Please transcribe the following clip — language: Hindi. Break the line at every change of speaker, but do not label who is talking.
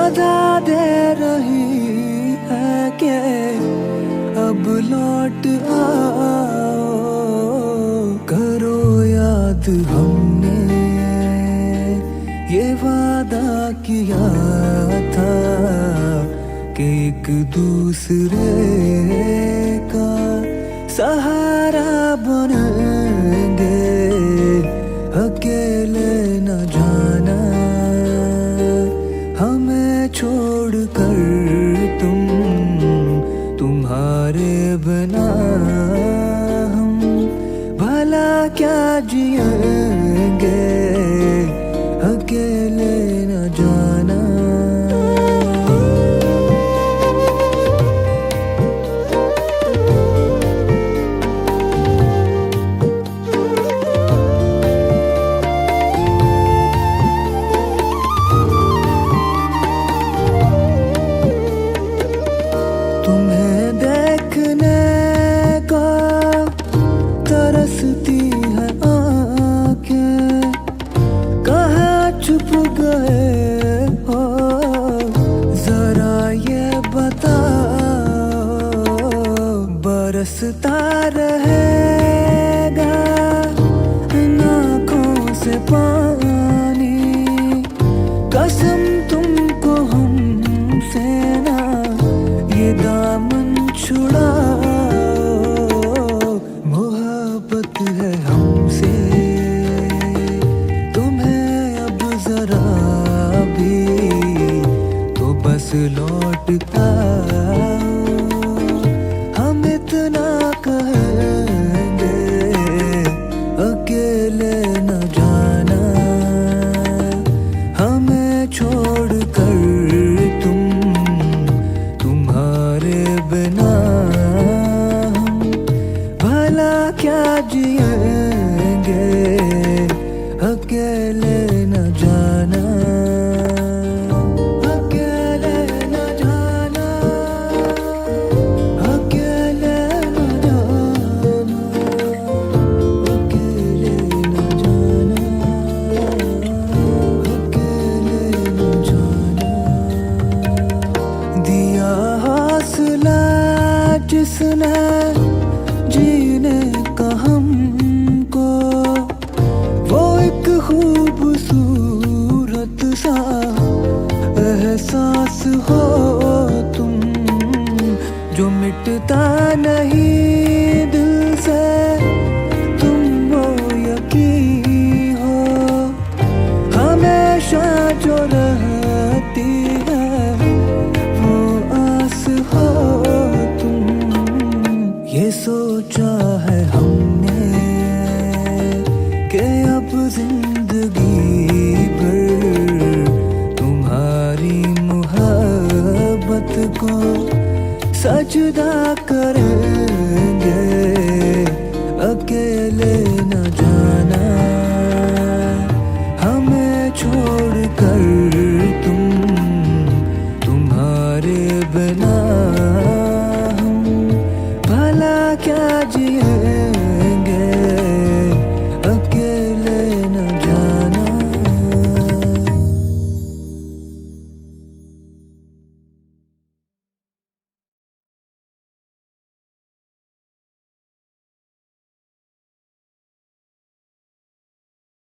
वादा दे रही है कि अब लौट आओ। करो याद हमने ये वादा किया था कि एक दूसरे का सहारा बनेंगे। अकेले न जाना हमें छोड़ कर तुम, तुम्हारे बिना हम भला क्या जिएंगे। अकेले न जाना। तुम्हें देखने का तरसती है आँखें, कहाँ छुप गए हो जरा ये बताओ। बरसता रहेगा आँखों से पानी, कसम तुमको हमसे ना ये दामन छुड़ाओ। मोहब्बत है हमसे तुम्हें अब जरा भी, तो बस लौट आओ। हम इतना कहेंगे अकेले न जाना, हमें छोड़ कर तुम, तुम्हारे बिना हम भला क्या जिएंगे। अकेले न जाना, अकेले न जाना, अकेले न जाना, अकेले न जाना, अकेले न जाना। दिया हौसला जिसने जीने का हमको, वो एक खूबसूरत सा एहसास हो तुम, जो मिटता नहीं दिल से। तुम वो यकीन हो हमेशा जो रहती है, वो आस हो तुम। ये सोचा है हमने कि अब जिंदगी भर तुम्हारी मोहब्बत को सजदा करें।